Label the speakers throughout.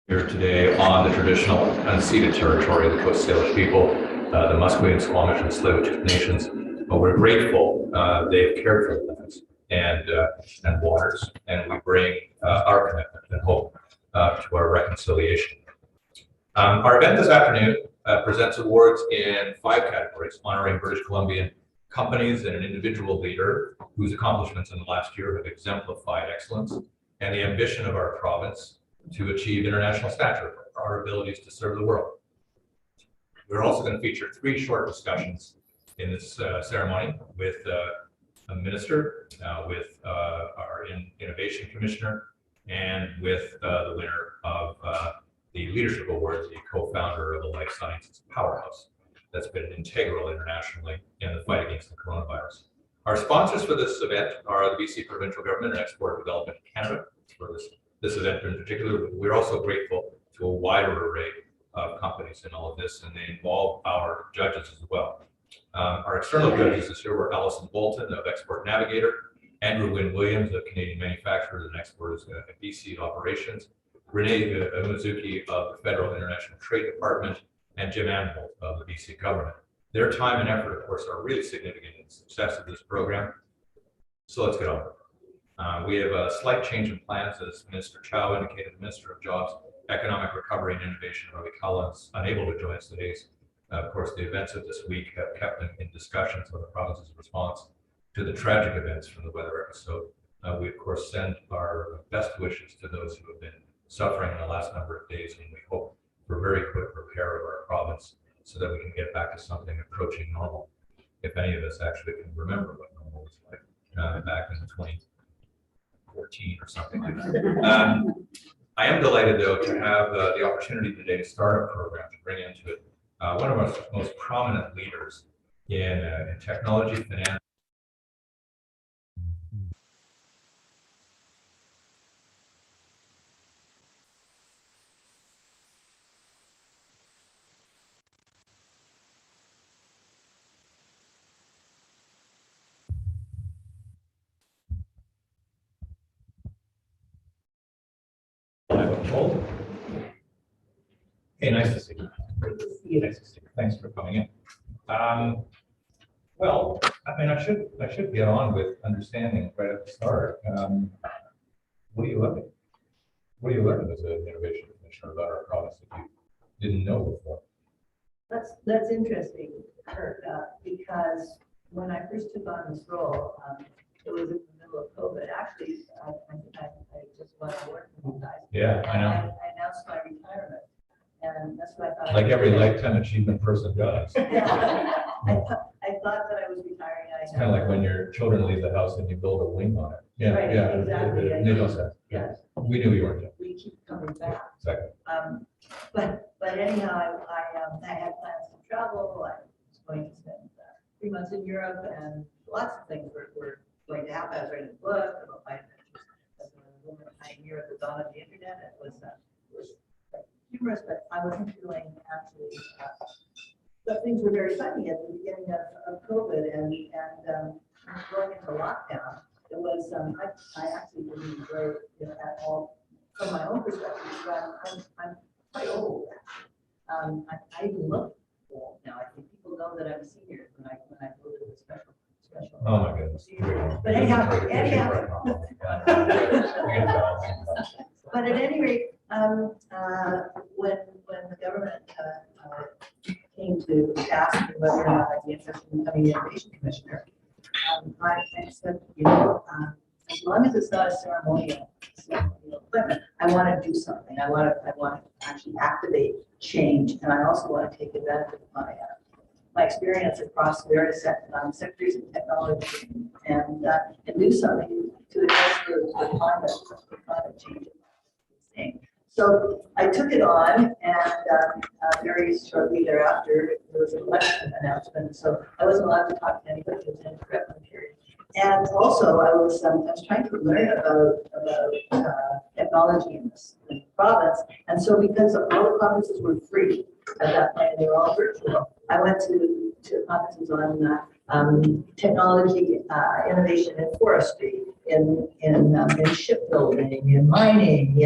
Speaker 1: Here today on the traditional unceded territory of the Coast Salish people, the Musqueam, Squamish, and Tsleil-Waututh nations. But we're grateful they've cared for the lands and waters, and we bring our commitment and hope to our reconciliation. Our event this afternoon presents awards in 5 categories, honoring British Columbian companies and an individual leader whose accomplishments in the last year have exemplified excellence and the ambition of our province to achieve international stature for our abilities to serve the world. We're also going to feature 3 short discussions in this ceremony with a minister, with our Innovation Commissioner, and with the winner of the Leadership Awards, the co-founder of the Life Sciences Powerhouse that's been integral internationally in the fight against the coronavirus. Our sponsors for this event are the BC Provincial Government and Export Development Canada for this event in particular, but we're also grateful to a wider array of companies in all of this, and they involve our judges as well. Our external judges this year were Alison Bolton of Export Navigator, Andrew Wynne Williams of Canadian Manufacturers and Exporters at BC Operations, Renee Umazuki of the Federal International Trade Department, and Jim Anholt of the BC government. Their time and effort, of course, are really significant in the success of this program. So let's get on with it. We have a slight change in plans, as Minister Chow indicated. The Minister of Jobs, Economic Recovery and Innovation, Ravi Kalla, is unable to join us today. Of course, the events of this week have kept him in discussions on the province's response to the tragic events from the weather episode. We, of course, send our best wishes to those who have been suffering in the last number of days, and we hope for very quick repair of our province so that we can get back to something approaching normal, if any of us actually can remember what normal was like back in 2014 or something like that. I am delighted, though, to have the opportunity today to start a program to bring into it one of our most prominent leaders in technology, finance, Hey, nice to see you. Good to see you. Nice to see you. Thanks for coming in. Well, I mean, I should get on with understanding right at the start. What are you learning? What are you learning as an innovation commissioner about our province that you didn't know before?
Speaker 2: That's interesting, Kurt, because when I first took on this role, it was in the middle of COVID. Actually, I just went to work with you guys.
Speaker 1: Yeah, I know.
Speaker 2: I announced my retirement, and that's what I thought.
Speaker 1: Like every lifetime achievement person does.
Speaker 2: Yeah. I thought that I was retiring.
Speaker 1: It's kind of like when your children leave the house and you build a wing on it. Yeah,
Speaker 2: right,
Speaker 1: yeah,
Speaker 2: exactly.
Speaker 1: it made no sense.
Speaker 2: Yes.
Speaker 1: We knew you weren't doing.
Speaker 2: We keep coming back.
Speaker 1: Exactly.
Speaker 2: But anyhow, I had plans to travel. I was going to spend 3 months in Europe, and lots of things were going to happen. I was writing a book about my adventures as a woman pioneer at the dawn of the internet. It was humorous, but I wasn't feeling actually. But things were very funny at the beginning of COVID and going into lockdown. It was I actually didn't enjoy it at all from my own perspective. I'm quite old. I even look old now. I think people know that I'm a senior when I go to the special.
Speaker 1: Oh my goodness.
Speaker 2: But anyhow. But at any rate, when the government came to ask me whether or not I'd be interested in becoming the Innovation Commissioner, I said, as long as it's not a ceremonial appointment, I want to do something. I want to actually activate change, and I also want to take advantage of my experience across various sectors of technology and do something to address the climate change thing. So I took it on, and very shortly thereafter, there was an election announcement. So I wasn't allowed to talk to anybody. It was an interruption period. And also, I was trying to learn about technology in this province. And so, because all the conferences were free at that point, they were all virtual, I went to conferences on technology, innovation in forestry, in shipbuilding, in mining,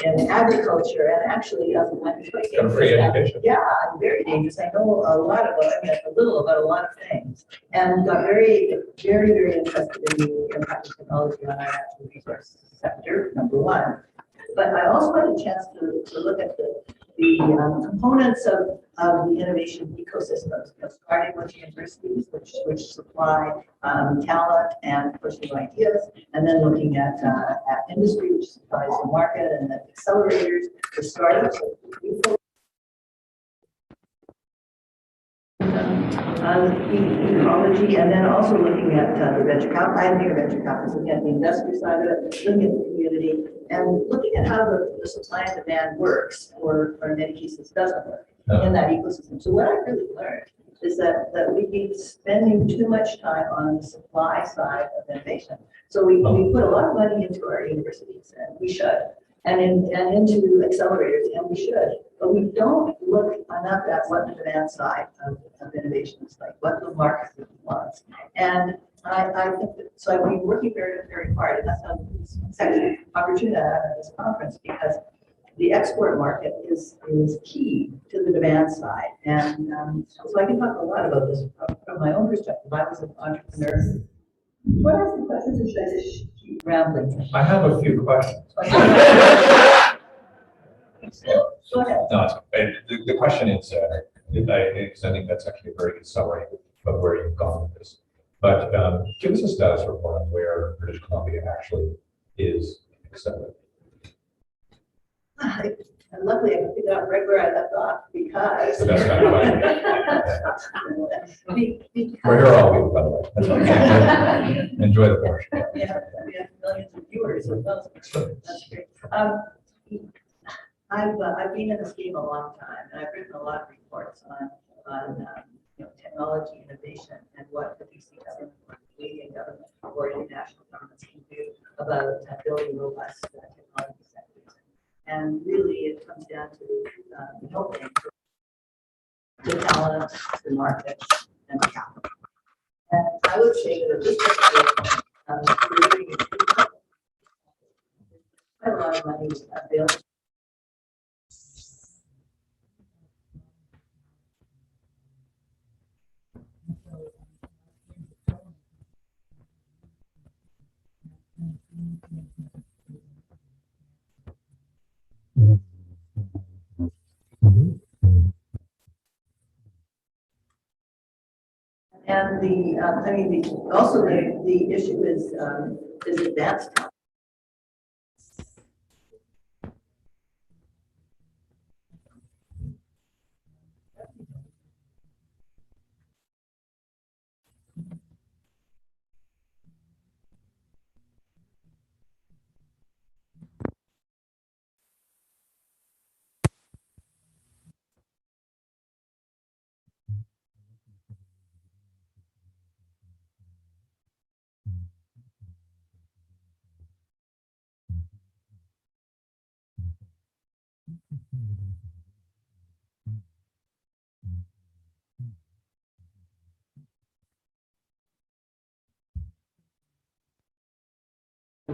Speaker 2: in agriculture, and actually, I'm quite
Speaker 1: free education.
Speaker 2: Yeah, I'm very dangerous. I know a lot about, a little about a lot of things, and got very, very, very interested in the impact of technology on our natural resource sector, number one. But I also had a chance to look at the components of the innovation ecosystems, starting with universities, which supply talent and pushing ideas, and then looking at industry, which supplies the market, and then accelerators for startups. Ecology, and then also looking at the venture capital. I think venture capital, looking at the industry side of it, looking at the community, and looking at how the supply and demand works, or in many cases doesn't work in that ecosystem. So what I really learned is that we've been spending too much time on the supply side of innovation. So we put a lot of money into our universities, and we should, and into accelerators, and we should, but we don't look enough at what the demand side of innovation is like, what the market really wants. And I think that, so I've been working very, very hard, and that's actually an opportunity I have at this conference, because the export market is key to the demand side. And so I can talk a lot about this from my own perspective. I was an entrepreneur. What are the questions, or should I just keep rambling?
Speaker 1: I have a few questions.
Speaker 2: Go ahead.
Speaker 1: No, the question is, because I think that's actually a very good summary of where you've gone with this. But give us a status report on where British Columbia actually is accepted.
Speaker 2: And luckily, I can pick up right where I left off, because.
Speaker 1: The best kind of We're here all week, by the way. That's okay. Enjoy the portion.
Speaker 2: We have millions of viewers. So that's great. I've been in this game a long time, and I've written a lot of reports on technology innovation and what the BC government, or the Canadian government, or international governments can do about building robust technology sectors. And really, it comes down to helping the talent, the markets, and the capital. And I would say that at this point, we're doing quite a lot of money available. And also the issue is advanced talent.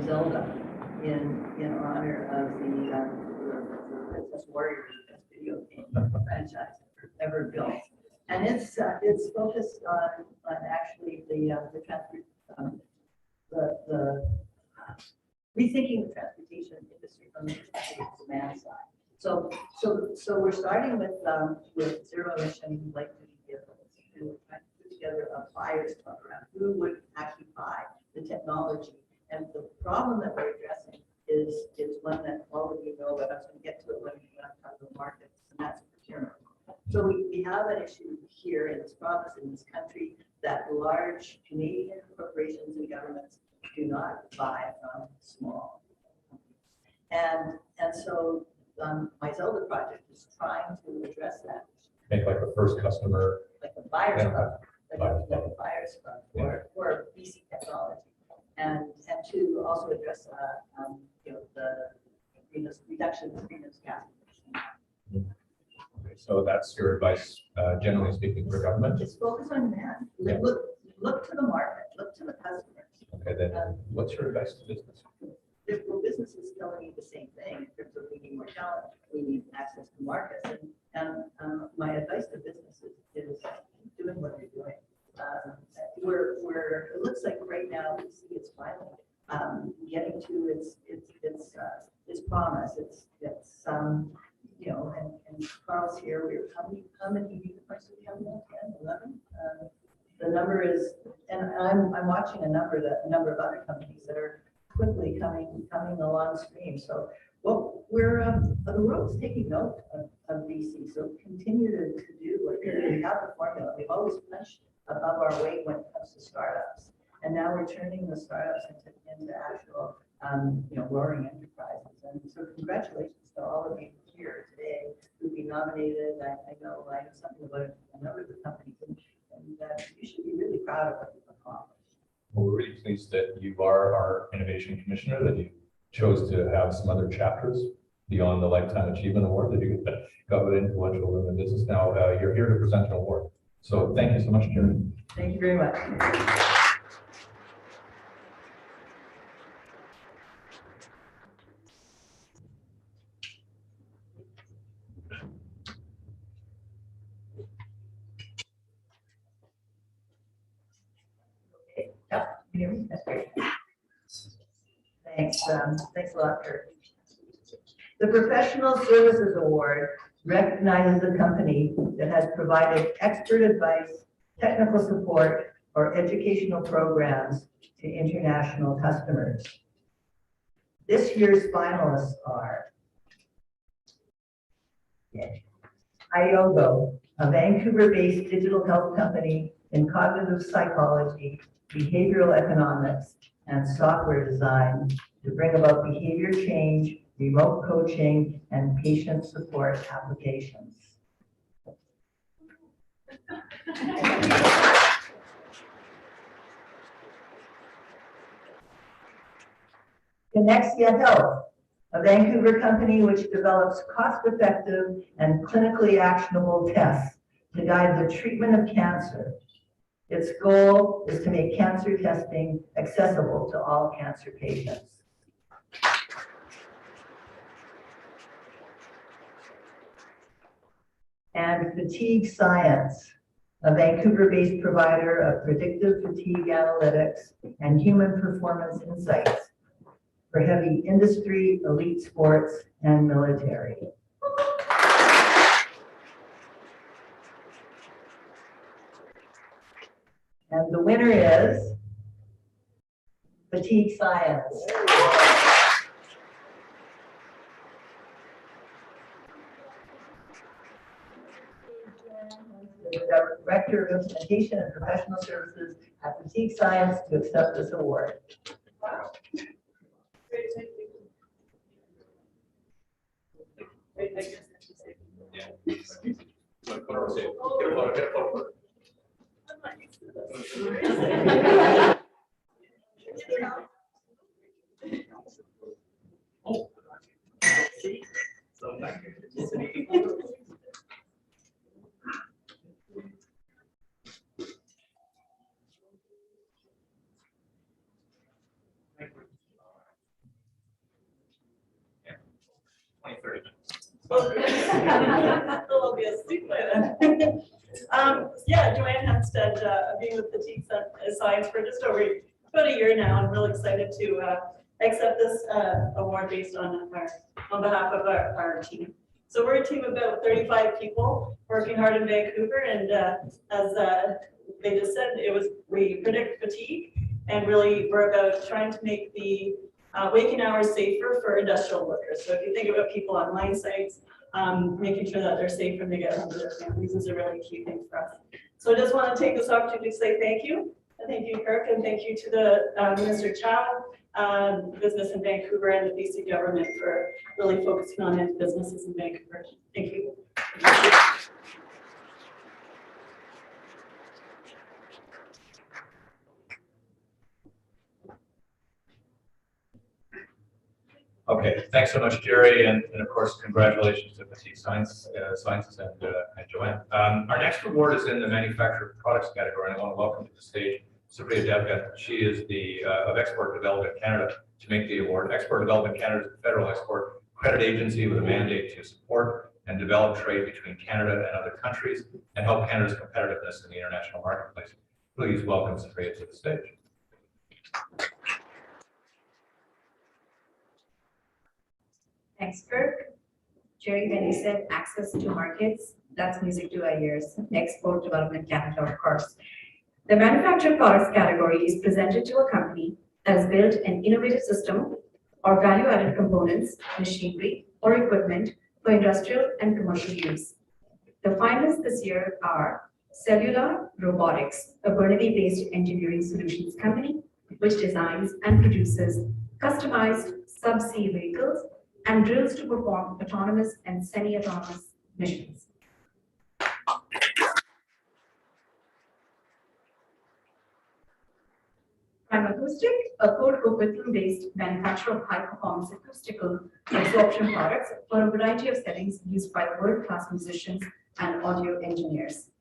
Speaker 2: Zelda in honor of the Princess Warriors video game franchise ever built, and it's focused on actually the rethinking the transportation industry from the demand side. So we're starting with zero emission light duty vehicles, and we're trying to put together a buyer's club around who would actually buy the technology. And the problem that we're addressing is one that all of you know, but I was going to get to it when we talk about the markets, and that's procurement. So we have an issue here in this province, in this country, that large Canadian corporations and governments do not buy from small companies. And so my Zelda project is trying to address that,
Speaker 1: Make like the first customer.
Speaker 2: like the buyer's
Speaker 1: Yeah.
Speaker 2: club,
Speaker 1: Buyer's
Speaker 2: like a buyer's club
Speaker 1: Yeah.
Speaker 2: for BC technology. And to also address, the reduction of greenhouse gas emissions.
Speaker 1: Okay, so that's your advice, generally speaking, for government.
Speaker 2: Just focus on demand.
Speaker 1: Yeah.
Speaker 2: Look to the market, look to the customers.
Speaker 1: Okay, then what's your advice to business?
Speaker 2: Well, businesses telling you the same thing in terms of we need more talent, we need access to markets. And my advice to businesses is doing what they're doing. It looks like right now we see it's finally getting to its promise. And Carl's here. How many unicorns do we have now? 10, 11? The number is, and I'm watching a number of other companies that are quickly coming along stream. So the world's taking note of BC. So continue to do what you're doing. We have the formula. We've always punched above our weight when it comes to startups, and now we're turning the startups into actual, roaring enterprises. And so congratulations to all of you here today who've been nominated. I know something about a number of the companies, and you should be really proud of what you've accomplished.
Speaker 1: Well, we're really pleased that you are our innovation commissioner, that you chose to have some other chapters beyond the Lifetime Achievement Award, that you got with influential women in business. Now you're here to present an award. So thank you so much, Jerry.
Speaker 2: Thank you very much. Okay. Yep, you hear me? That's great. Thanks. Thanks a lot, Kurt. The Professional Services Award recognizes a company that has provided expert advice, technical support, or educational programs to international customers. This year's finalists are Iogo, a Vancouver-based digital health company in cognitive psychology, behavioral economics, and software design to bring about behavior change, remote coaching, and patient support applications. Connexia Health, a Vancouver company which develops cost-effective and clinically actionable tests to guide the treatment of cancer. Its goal is to make cancer testing accessible to all cancer patients. And Fatigue Science, a Vancouver-based provider of predictive fatigue analytics and human performance insights for heavy industry, elite sports, and military. And the winner is Fatigue Science. The Director of Implementation and Professional Services at Fatigue Science to accept this award. Wow.
Speaker 3: I'll be asleep by then. Yeah, Joanne Hempstead, being with Fatigue Science for just about a year now. I'm really excited to accept this award based on behalf of our team. So we're a team of about 35 people working hard in Vancouver, and as they just said, we predict fatigue, and really we're about trying to make the waking hours safer for industrial workers. So if you think about people on mine sites, making sure that they're safe when they get home to their families is a really key thing for us. So I just want to take this opportunity to say thank you. And thank you, Kirk, and thank you to the Minister Chow business in Vancouver and the BC government for really focusing on businesses in Vancouver. Thank you.
Speaker 1: Okay, thanks so much, Jerry, and of course, congratulations to Petite Sciences and Joanne. Our next award is in the manufactured products category, and I want to welcome to the stage Supriya Devgan. She is the of Export Development Canada to make the award. Export Development Canada is a federal export credit agency with a mandate to support and develop trade between Canada and other countries and help Canada's competitiveness in the international marketplace. Please welcome Supriya to the stage.
Speaker 2: Thanks, Kirk. Jerry, when you said access to markets, that's music to our ears. Export Development Canada, of course. The manufactured products category is presented to a company that has built an innovative system or value-added components, machinery, or equipment for industrial and commercial use. The finalists this year are Cellular Robotics, a Burnaby-based engineering solutions company, which designs and produces customized subsea vehicles and drills to perform autonomous and semi-autonomous missions. Prime Acoustic, a Port Coquitlam-based manufacturer of high-performance acoustical absorption products for a variety of settings used by world-class musicians and audio engineers.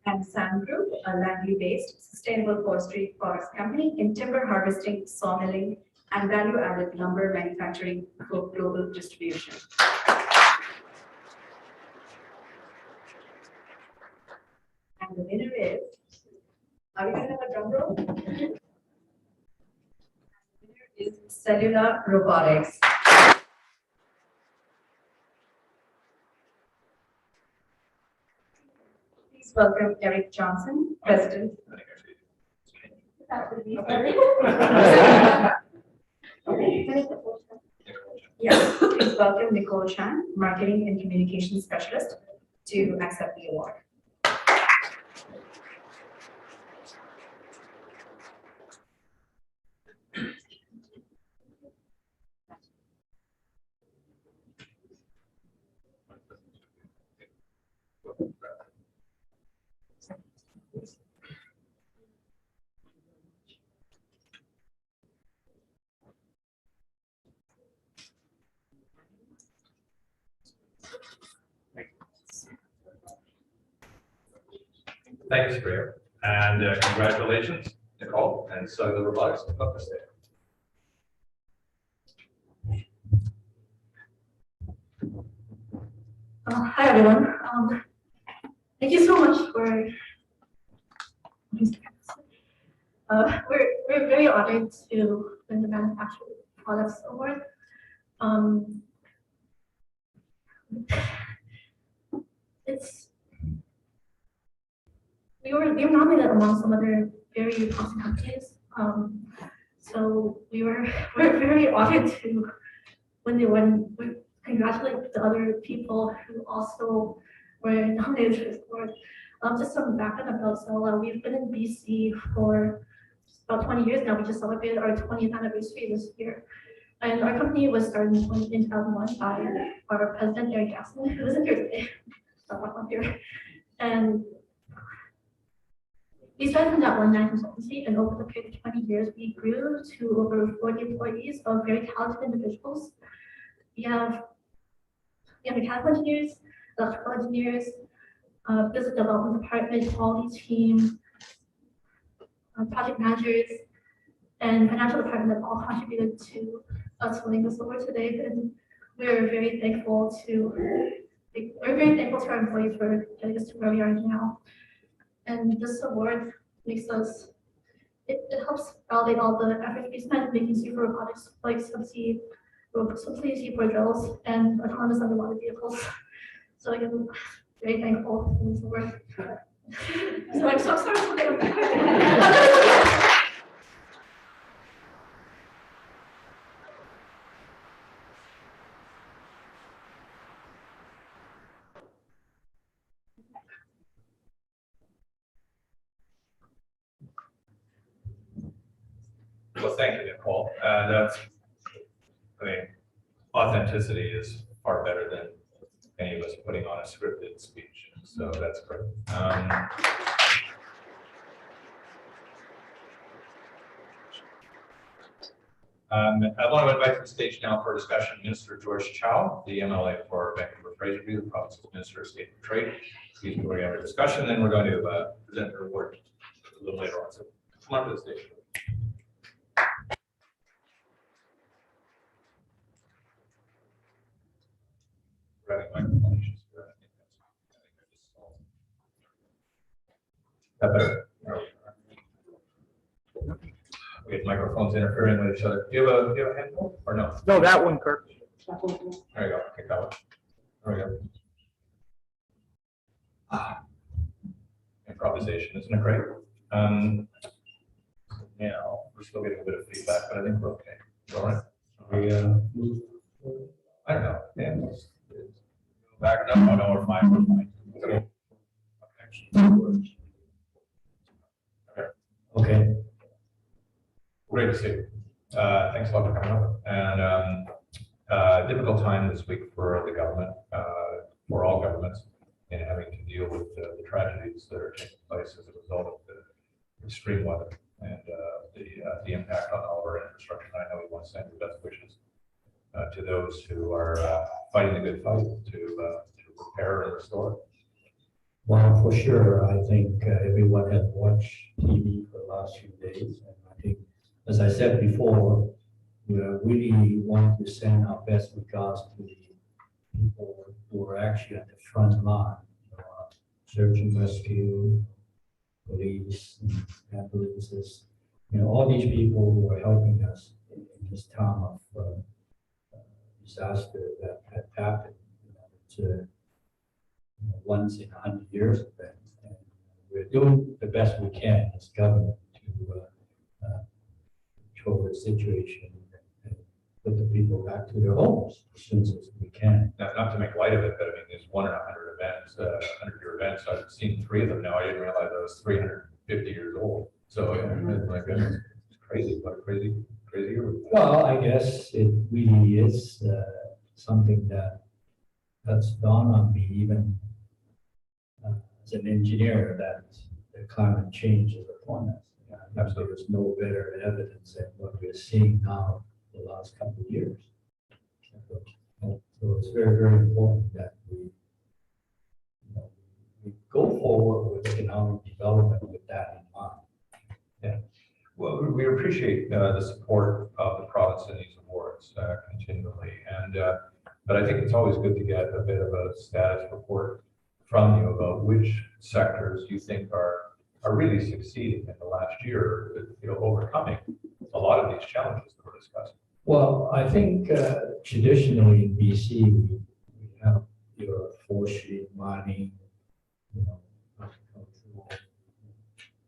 Speaker 2: And Sam Group, a Langley-based sustainable forestry products company in timber harvesting, sawmilling, and value-added lumber manufacturing for global distribution. And the winner is, are we going to have a drum roll? The winner is Cellular Robotics. Please welcome Eric Johnson, President. Yes, please welcome Nicole Chan, Marketing and Communications Specialist, to accept the award.
Speaker 1: Thank you, Supriya, and congratulations, Nicole, and Cellular Robotics up the stage.
Speaker 4: Hi everyone. Thank you so much for. We're very honored to win the Manufactured Products Award. We were nominated among some other very awesome companies. So we're very honored to win the award. We congratulate the other people who also were nominated for this award. Just some background about Cellular. We've been in BC for about 20 years now. We just celebrated our 20th anniversary this year. And our company was started in 2001 by our president, Eric Gasson, who isn't here today. So I'm here. And we started from that one-man consultancy, and over the period of 20 years, we grew to over 40 employees of very talented individuals. We have mechanical engineers, electrical engineers, business development department, quality team, project managers, and financial department that all contributed to us winning this award today. And we're very thankful to our employees for getting us to where we are now. And this award makes us, it helps validate all the efforts we spent making super robotics like subsea seaport drills and autonomous underwater vehicles. So again, very thankful for this award. So I'm so sorry for that.
Speaker 1: Well, thank you, Nicole. That's, I mean, authenticity is far better than any of us putting on a scripted speech. So that's great. I want to invite to the stage now for discussion Minister George Chow, the MLA for Vancouver Fraserview, the province's Minister of State and Trade. He's going to have a discussion, then we're going to present the report a little later on. So come on to the stage. Grabbing microphone issues here. That better? Okay, microphones interfering with each other. Do you have a handful or no?
Speaker 5: No, that one, Kirk.
Speaker 1: There you go. Kick that one. There we go. Improvisation, isn't it great? Now we're still getting a bit of feedback, but I think we're okay. All right. We I don't know. Yeah, back up. Oh no, we're fine. We're fine. Okay.
Speaker 6: Okay.
Speaker 1: Great to see you. Thanks a lot for coming over. And difficult time this week for the government, for all governments, in having to deal with the tragedies that are taking place as a result of the extreme weather and the impact on all of our infrastructure. And I know we want to send the best wishes to those who are fighting the good fight to repair and restore.
Speaker 6: Well, for sure, I think everyone has watched TV for the last few days, and I think, as I said before, we really want to send our best regards to the people who are actually at the front line, search and rescue, police, ambulances, all these people who are helping us in this time of disaster that had happened. It's once in 100 years event, and we're doing the best we can as government to control the situation and put the people back to their homes as soon as we can.
Speaker 1: Not to make light of it, but I mean, there's 1 in 100 events, 100-year events. I've seen 3 of them now. I didn't realize I was 350 years old. So, my goodness, it's crazy. What a crazy year.
Speaker 6: Well, I guess it really is something that's dawned on me, even as an engineer, that the climate change is upon us. Absolutely. There's no better evidence than what we're seeing now the last couple of years. So it's very, very important that we go forward with economic development with that in mind.
Speaker 1: Yeah. Well, we appreciate the support of the province in these awards continually, and but I think it's always good to get a bit of a status report from you about which sectors you think are really succeeding in the last year, overcoming a lot of these challenges that we're discussing.
Speaker 6: Well, I think traditionally in BC, we have your forestry, mining, agricultural,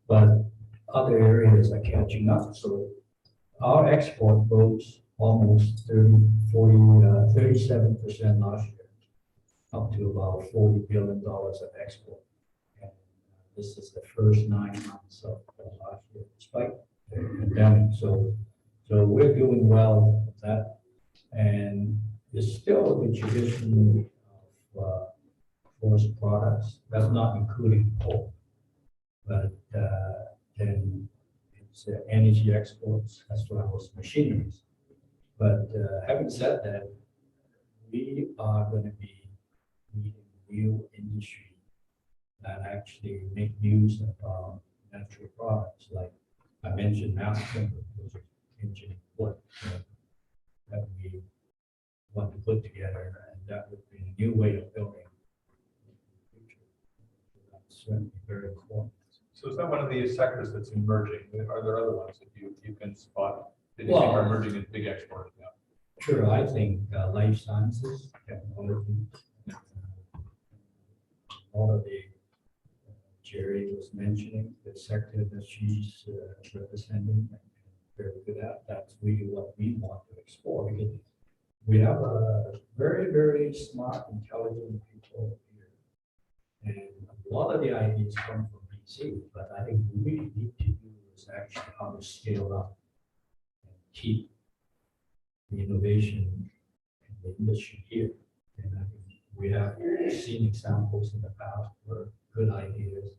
Speaker 6: but other areas are catching up. So our export rose almost 37% last year, up to about $40 billion of export. And this is the first 9 months of last year, despite the pandemic. So we're doing well with that. And there's still the tradition of forest products. That's not including coal. But then it's energy exports as well as machineries. But having said that, we are going to be needing new industry that actually make use of our natural products. Like I mentioned, mass timber, those are engineering wood that we want to put together, and that would be a new way of building in the future. That's certainly very important.
Speaker 1: So is that one of these sectors that's emerging? Are there other ones that you can spot that you think are emerging as big exporters now?
Speaker 6: Sure, I think life sciences, technology, all of the Jerry was mentioning, the sector that she's representing and very good at. That's really what we want to explore, because we have a very, very smart, intelligent people here. And a lot of the ideas come from BC, but I think we really need to do is actually how to scale up keep the innovation in the industry here. And I think we have seen examples in the past where good ideas,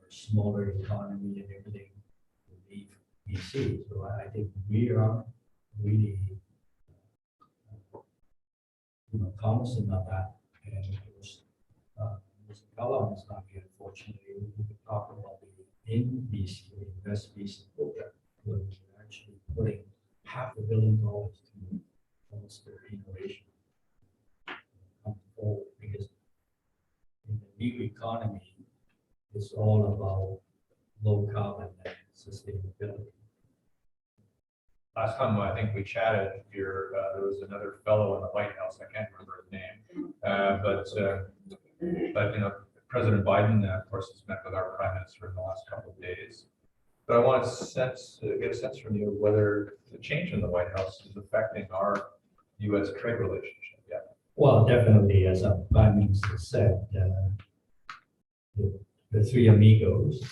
Speaker 6: smaller economy and everything, leave BC. So I think we are really, cognizant of that. And it was, Mr. Kellogg is not here, unfortunately. We could talk about the in BC, Invest BC program, where we're actually putting $500 million to foster innovation come forward, because in the new economy, it's all about low carbon and sustainability.
Speaker 1: Last time I think we chatted here, there was another fellow in the White House. I can't remember his name, but President Biden, of course, has met with our Prime Minister in the last couple of days. But I want to get a sense from you whether the change in the White House is affecting our U.S. trade relationship yet.
Speaker 6: Well, definitely, as our Prime Minister said, the three amigos,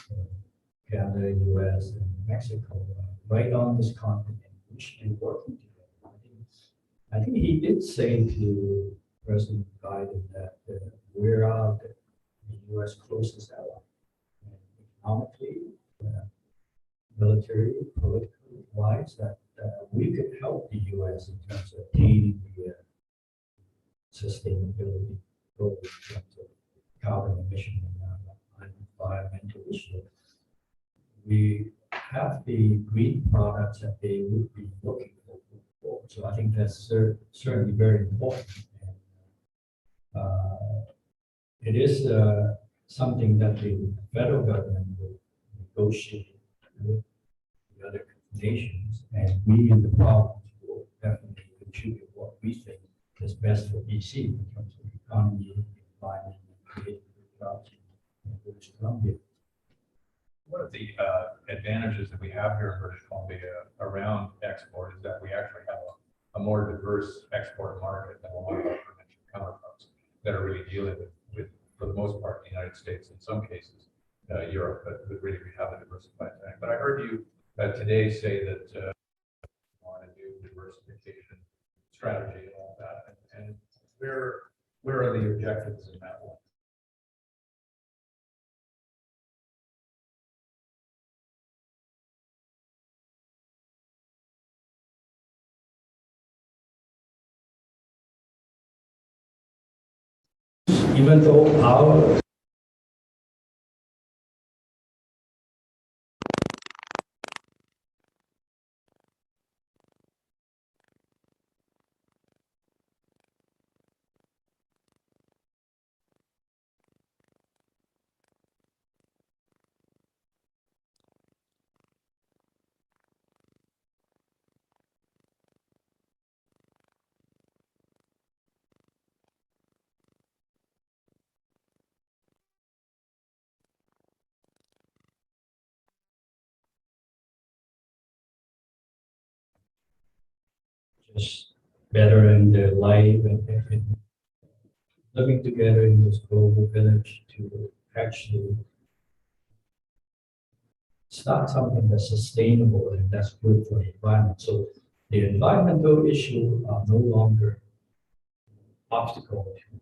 Speaker 6: Canada, U.S., and Mexico, right on this continent, we should be working together. I think he did say to President Biden that we're the U.S. closest ally, and economically, military, politically wise, that we could help the U.S. in terms of attaining the sustainability goals in terms of carbon emission and environmental issues. We have the green products that they would be looking for. So I think that's certainly very important. And, it is something that the federal government will negotiate with the other nations, and we in the province will definitely contribute what we think is best for BC in terms of economy, environment, and creating jobs in British Columbia.
Speaker 1: One of the advantages that we have here in British Columbia around export is that we actually have a more diverse export market than a lot of our provincial counterparts that are really dealing with, for the most part, the United States, in some cases, Europe, but really we have a diversified thing. But I heard you today say that you want a new diversification strategy and all that. And where are the objectives in that one?
Speaker 6: Even though our just better in their life and living together in this global village to actually start something that's sustainable and that's good for the environment. So the environmental issues are no longer obstacle to the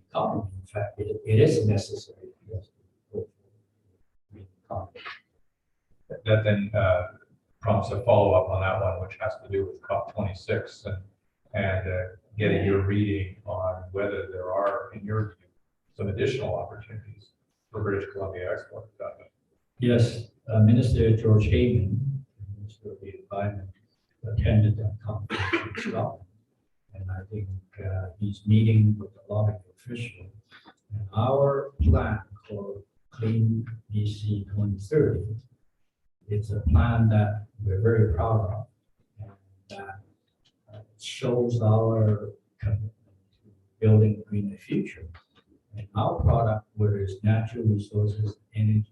Speaker 6: economy. In fact, it is necessary for us to go for the economy.
Speaker 1: That then prompts a follow-up on that one, which has to do with COP26 and getting your reading on whether there are, in your view, some additional opportunities for British Columbia export.
Speaker 6: Yes, Minister George Hayman, Minister of the Environment, attended that conference in Scotland. And I think he's meeting with a lot of officials. And our plan called Clean BC 2030, it's a plan that we're very proud of, and that shows our commitment to building a greener future. And our product, whether it's natural resources, energy,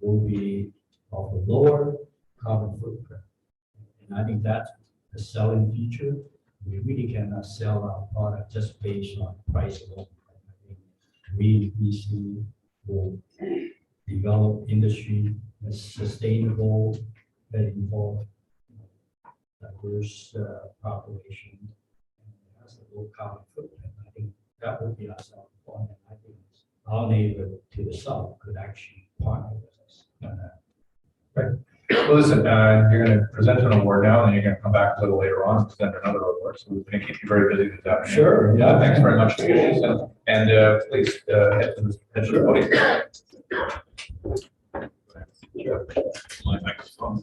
Speaker 6: will be of a lower carbon footprint. And I think that's the selling feature. We really cannot sell our product just based on price alone. I think we BC will develop industry that's sustainable, that involve diverse population, and it has a low carbon footprint. I think that would be our selling point, and I think our neighbor to the south could actually partner with us on that.
Speaker 1: Well, listen, you're going to present an award now, and then you're going to come back a little later on and present another award. So we're going to keep you very busy this afternoon.
Speaker 6: Sure, yeah.
Speaker 1: Thanks very much for your patience, and please head to the podium. My microphone.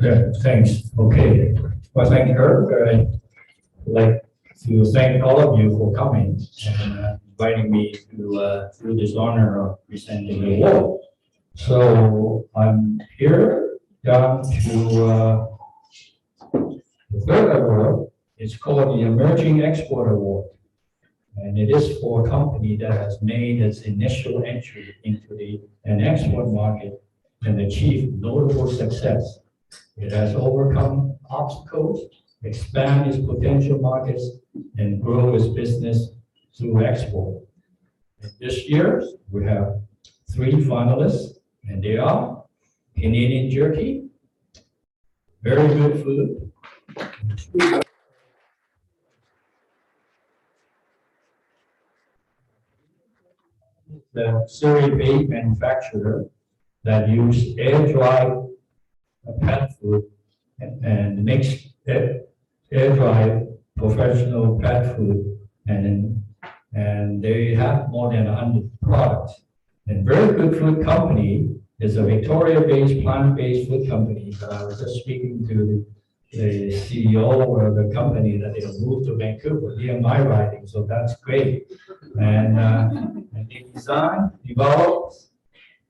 Speaker 6: Yeah, thanks. Okay. Well, thank you, Herb. I'd like to thank all of you for coming and inviting me to do this honor of presenting the award. So I'm here down to the third award. It's called the Emerging Export Award. And it is for a company that has made its initial entry into an export market and achieved notable success. It has overcome obstacles, expand its potential markets, and grow its business through export. And this year, we have 3 finalists, and they are Canadian Jerky, very good food, the Surrey bait manufacturer that use air-dried pet food and makes air-dried professional pet food, and they have more than 100 products. And Very Good Food Company is a Victoria-based plant-based food company. I was just speaking to the CEO of the company that they moved to Vancouver near my riding, so that's great. And they design, develop,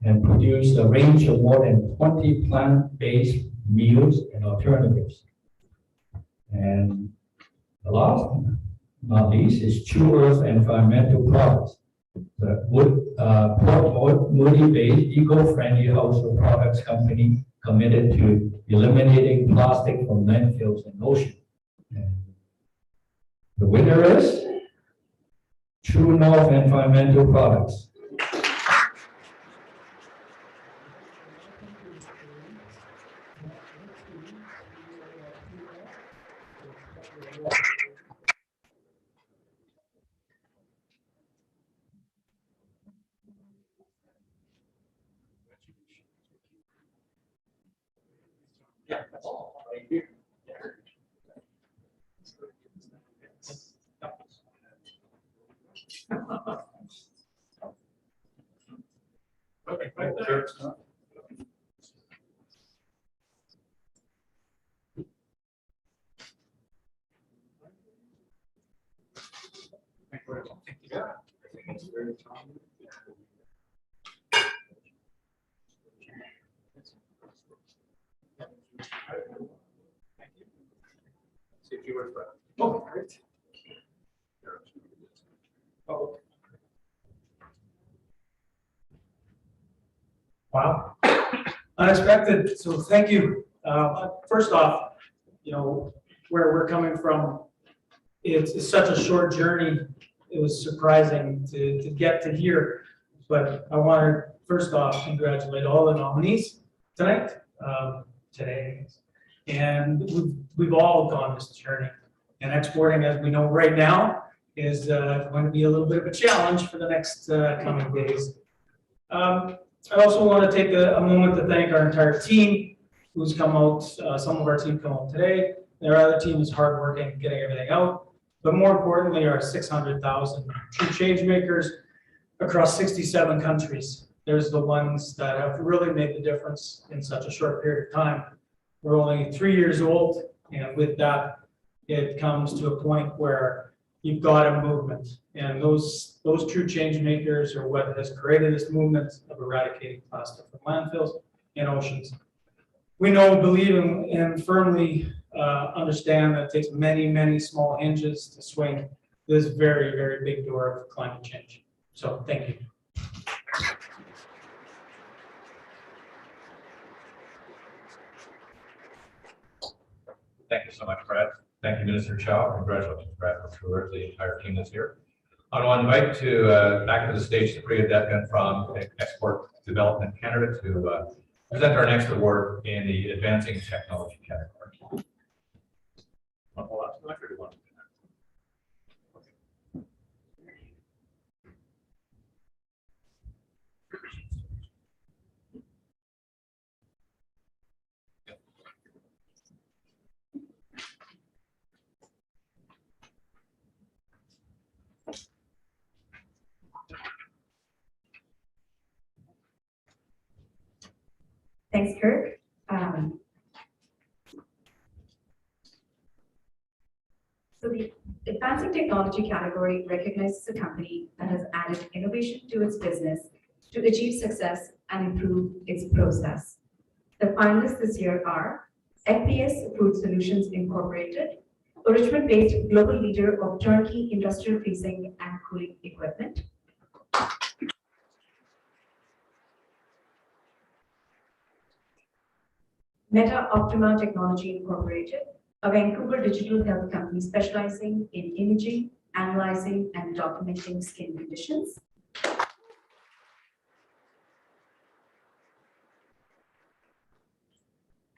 Speaker 6: and produce a range of more than 20 plant-based meals and alternatives. And the last, not least, is True Earth Environmental Products. The Port Moody-based eco-friendly household products company committed to eliminating plastic from landfills and ocean. And the winner is True North Environmental Products.
Speaker 1: Yeah, that's all. Thank you. Okay, right there. Thank you. I think it's very common. Thank you. See if you were right. Oh, great. Oh.
Speaker 5: Wow, unexpected. So thank you. First off, where we're coming from, it's such a short journey. It was surprising to get to here. But I want to first off congratulate all the nominees tonight, today, and we've all gone this journey. And exporting, as we know right now, is going to be a little bit of a challenge for the next coming days. I also want to take a moment to thank our entire team who's come out. Some of our team come out today. Their other team is hardworking, getting everything out. But more importantly, our 600,000 true change makers across 67 countries. There's the ones that have really made the difference in such a short period of time. We're only 3 years old, and with that, it comes to a point where you've got a movement, and those true change makers are what has created this movement of eradicating plastic from landfills and oceans. We know, believe, and firmly understand that it takes many, many small hinges to swing this very, very big door of climate change. So thank you.
Speaker 1: Thank you so much, Brad. Thank you, Minister Chow. Congratulations, Brad, for the entire team that's here. I want to invite to back to the stage the Priya Detkan from Export Development Canada to present our next award in the Advancing Technology category.
Speaker 7: Thanks, Kirk. So the advancing technology category recognizes a company that has added innovation to its business to achieve success and improve its process. The finalists this year are FPS Food Solutions Incorporated, a Richmond-based global leader of turnkey industrial freezing and cooling equipment. Meta Optima Technology Incorporated, a Vancouver digital health company specializing in imaging, analyzing, and documenting skin conditions.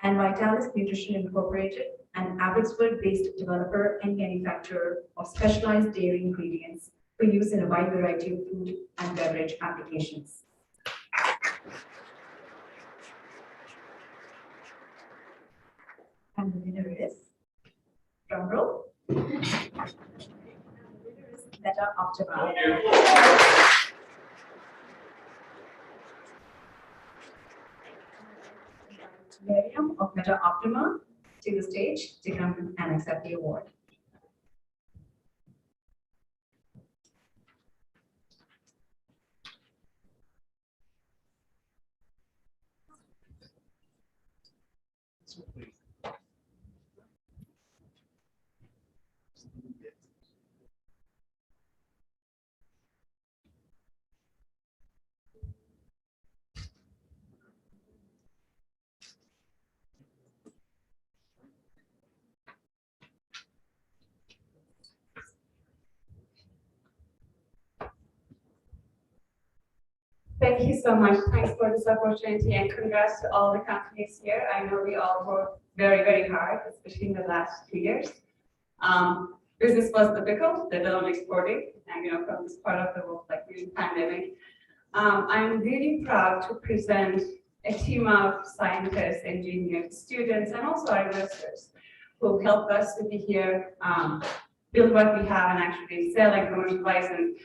Speaker 7: And Vitalis Nutrition Incorporated, an Abbotsford-based developer and manufacturer of specialized dairy ingredients for use in a wide variety of food and beverage applications. And the winner is, drum roll. The winner is Meta Optima. Miriam of Meta Optima to the stage to come and accept the award.
Speaker 8: Thank you so much. Thanks for this opportunity and congrats to all the companies here. I know we all worked very, very hard, especially in the last 2 years. Business was difficult, let alone exporting, and from this part of the world, like during pandemic. I'm really proud to present a team of scientists, engineers, students, and also our investors who helped us to be here, build what we have, and actually sell and commercialize and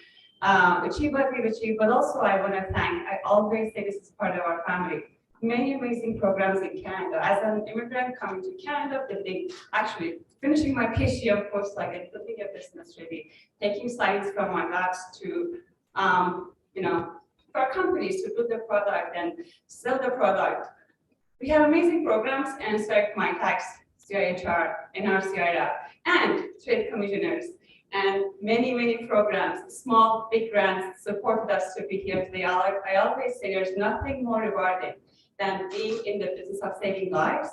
Speaker 8: achieve what we've achieved. But also I want to thank, I always say this is part of our family, many amazing programs in Canada. As an immigrant coming to Canada, building, actually finishing my PhD, of course, like building a business, really taking science from my labs to, for companies to build their product and sell the product. We have amazing programs and select my tax, CIHR, NRCIRA, and trade commissioners. And many, many programs, small, big grants supported us to be here today. I always say there's nothing more rewarding than being in the business of saving lives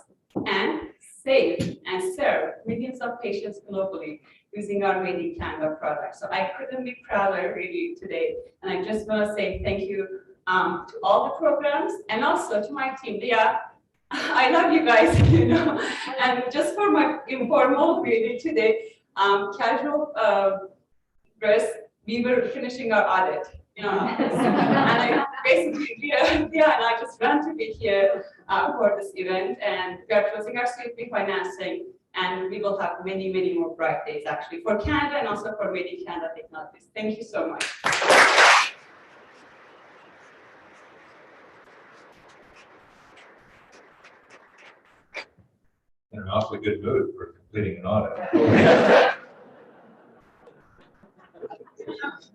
Speaker 8: and save and serve millions of patients globally using our Made in Canada products. So I couldn't be prouder really today. And I just want to say thank you to all the programs and also to my team. Leah, I love you guys, and just for my informal really today, casual dress, we were finishing our audit, and I basically, Leah and I just ran to be here for this event, and we are closing our Series B financing, and we will have many, many more bright days actually for Canada and also for Made in Canada technologies. Thank you so much.
Speaker 1: In an awfully good mood for completing an audit.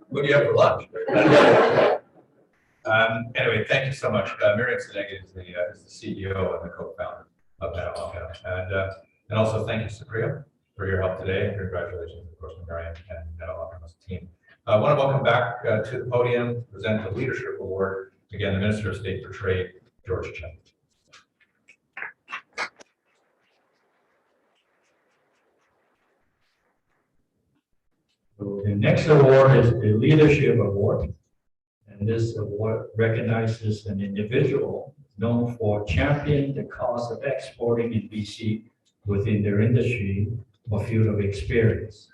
Speaker 1: What do you have for lunch? Anyway, thank you so much. Miriam Sadeghi is the CEO and the co-founder of Meta Optima. And also thank you, Supriya, for your help today. And congratulations, of course, to Miriam and Meta Optima's team. I want to welcome back to the podium, present the Leadership Award, again, the Minister of State for Trade, George Chen.
Speaker 6: So the next award is the Leadership Award. And this award recognizes an individual known for championing the cause of exporting in BC within their industry or field of experience.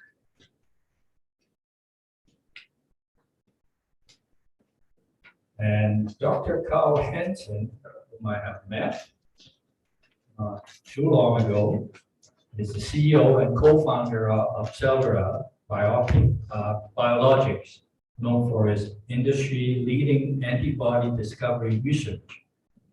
Speaker 6: And Dr. Carl Hansen, whom I have met too long ago, is the CEO and co-founder of Cellera Biologics, known for its industry-leading antibody discovery research.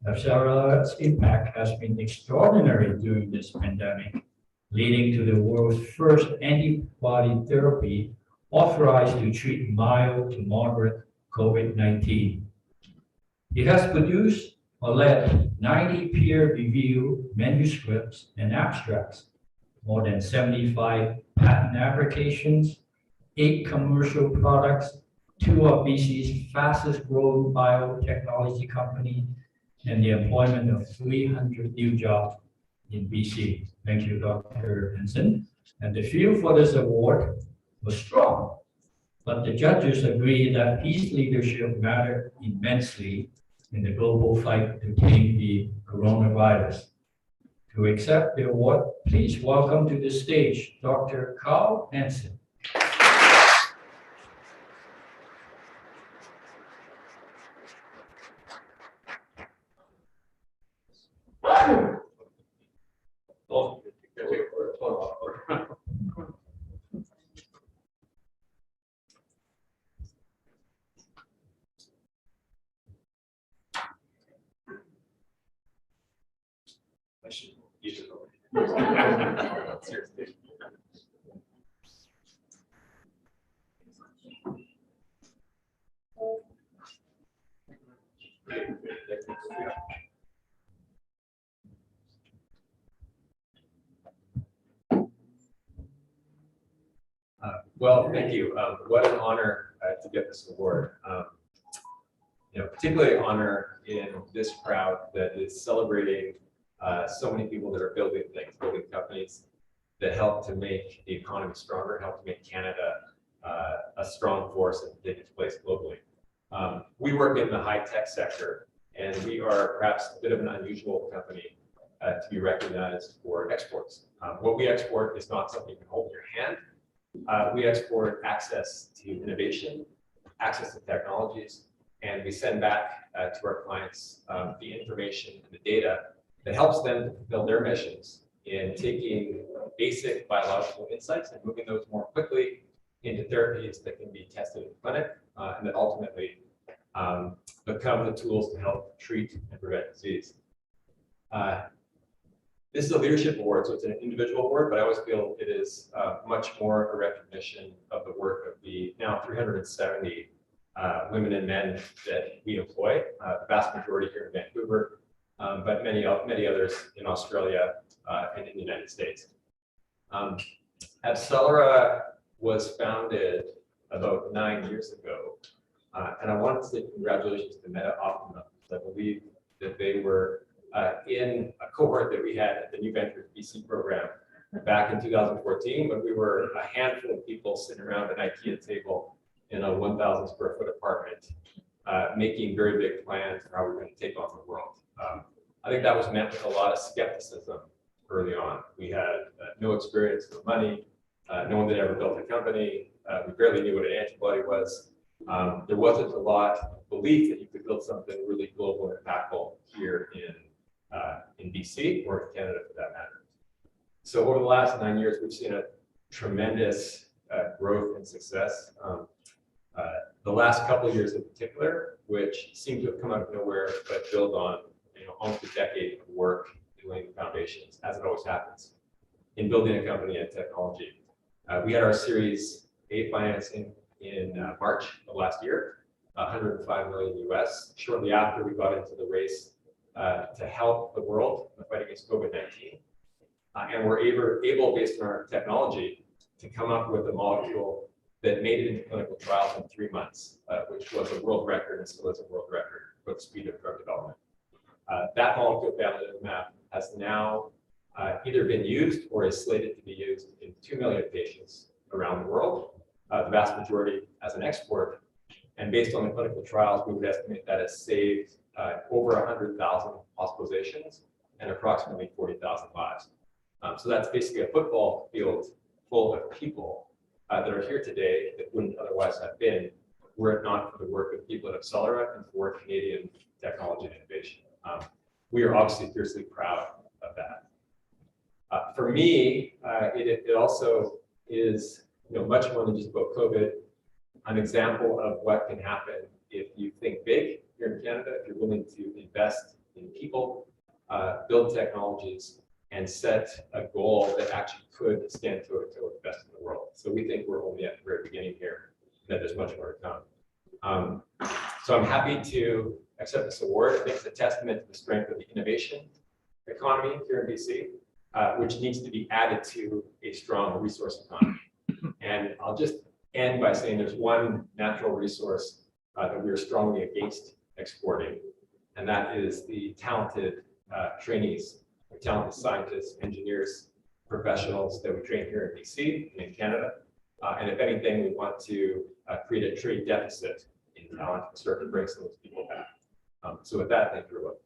Speaker 6: Cellera's impact has been extraordinary during this pandemic, leading to the world's first antibody therapy authorized to treat mild to moderate COVID-19. It has produced or led 90 peer-reviewed manuscripts and abstracts, more than 75 patent applications, 8 commercial products, 2 of BC's fastest growing biotechnology company, and the employment of 300 new jobs in BC. Thank you, Dr. Hansen. And the field for this award was strong, but the judges agreed that his leadership mattered immensely in the global fight to tame the coronavirus. To accept the award, please welcome to the stage Dr. Carl Hansen.
Speaker 1: I should use it over. Seriously. Well, thank you. What an honor to get this award. Particularly an honor in this crowd that is celebrating so many people that are building things, building companies that help to make the economy stronger, help to make Canada a strong force and take its place globally. We work in the high-tech sector, and we are perhaps a bit of an unusual company to be recognized for exports. What we export is not something you can hold in your hand. We export access to innovation, access to technologies, and we send back to our clients the information and the data that helps them to fulfill their missions in taking basic biological insights and moving those more quickly into therapies that can be tested in the clinic and that ultimately become the tools to help treat and prevent disease. This is a leadership award, so it's an individual award, but I always feel it is much more a recognition of the work of the now 370 women and men that we employ, the vast majority here in Vancouver, but many others in Australia and in the United States. Cellera was founded about 9 years ago, and I wanted to say congratulations to Meta Optima, because I believe that they were in a cohort that we had at the New Ventures BC program back in 2014, when we were a handful of people sitting around an IKEA table in a 1,000 square foot apartment, making very big plans for how we were going to take on the world. I think that was met with a lot of skepticism early on. We had no experience, no money, no one had ever built a company. We barely knew what an antibody was. There wasn't a lot of belief that you could build something really global and impactful here in BC or in Canada for that matter. So over the last 9 years, we've seen a tremendous growth and success. The last couple of years in particular, which seem to have come out of nowhere, but build on almost a decade of work in laying the foundations, as it always happens, in building a company and technology. We had our Series A financing in March of last year, 105 million US. Shortly after, we got into the race to help the world in the fight against COVID-19. And we're able, based on our technology, to come up with a molecule that made it into clinical trials in 3 months, which was a world record and still is a world record for the speed of drug development. That molecule, bamlanivimab, has now either been used or is slated to be used in 2 million patients around the world, the vast majority as an export. And based on the clinical trials, we would estimate that has saved
Speaker 9: over 100,000 hospitalizations and approximately 40,000 lives. So that's basically a football field full of people that are here today that wouldn't otherwise have been were it not for the work of people at Accelera and for Canadian technology and innovation. We are obviously fiercely proud of that. For me, it also is much more than just about COVID, an example of what can happen if you think big here in Canada, if you're willing to invest in people, build technologies, and set a goal that actually could stand toe to toe with the best in the world. So we think we're only at the very beginning here, that there's much more to come. So I'm happy to accept this award. I think it's a testament to the strength of the innovation economy here in BC, which needs to be added to a strong resource economy. And I'll just end by saying there's one natural resource that we are strongly against exporting, and that is the talented trainees, the talented scientists, engineers, professionals that we train here in BC and in Canada. And if anything, we want to create a trade deficit in talent and start to bring some of those people back. So with that, thank you very much.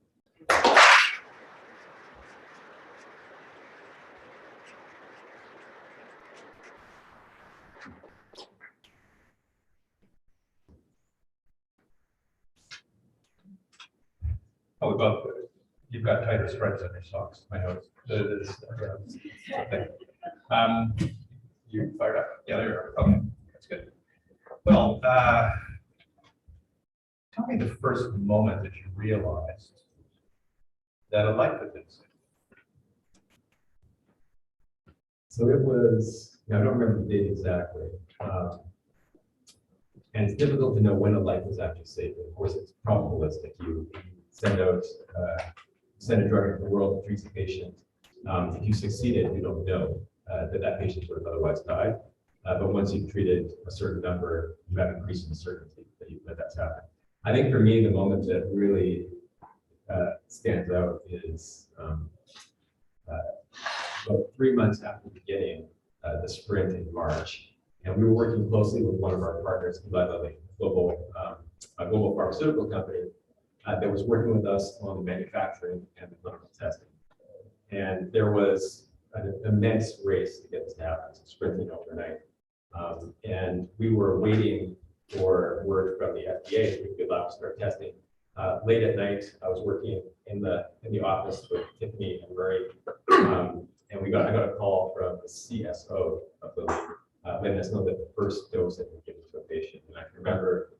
Speaker 1: Oh, well, you've got tighter stripes on your socks. I noticed. You fired up? Yeah, there you are. Okay, that's good. Well, tell me the first moment that you realized that a life had been saved.
Speaker 9: So it was, I don't remember the date exactly. And it's difficult to know when a life was actually saved. Of course, it's probabilistic. You send a drug into the world that treats a patient. If you succeeded, you don't know that patient would have otherwise died. But once you've treated a certain number, you have increasing certainty that that's happened. I think for me, the moment that really stands out is about 3 months after beginning the sprint in March. And we were working closely with one of our partners, Eli Lilly, a global pharmaceutical company, that was working with us on the manufacturing and the clinical testing. And there was an immense race to get this to happen, so sprinting overnight. And we were waiting for word from the FDA so we could be allowed to start testing. Late at night, I was working in the office with Tiffany and Murray, and I got a call from the CSO of the league, letting us know that the first dose had been given to a patient. And I can remember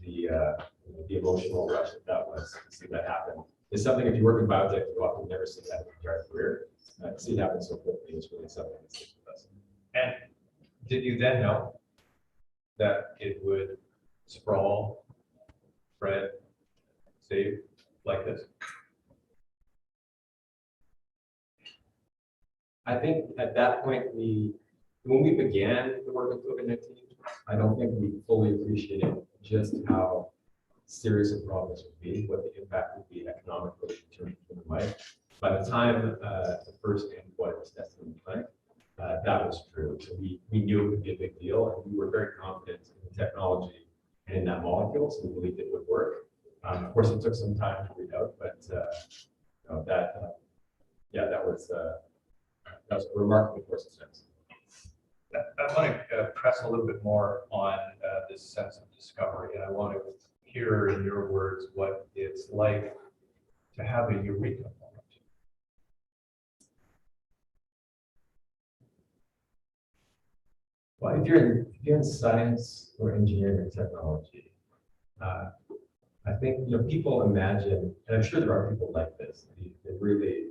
Speaker 9: the emotional rush that was to see that happen. It's something, if you work in biotech, you often never see that in your entire career. To see it happen so quickly is really something that sticks with us.
Speaker 1: And did you then know that it would sprawl, spread, save like this?
Speaker 9: I think at that point, when we began the work with COVID-19, I don't think we fully appreciated just how serious a problem this would be, what the impact would be economically in terms of human life. By the time the first antibody was tested in the clinic, that was true. So we knew it would be a big deal, and we were very confident in the technology and in that molecule, so we believed it would work. Of course, it took some time to read out, but that was a remarkable course of sense.
Speaker 1: I want to press a little bit more on this sense of discovery, and I want to hear in your words what it's like to have a eureka moment.
Speaker 9: Well, if you're in science or engineering or technology, I think people imagine, and I'm sure there are people like this, the really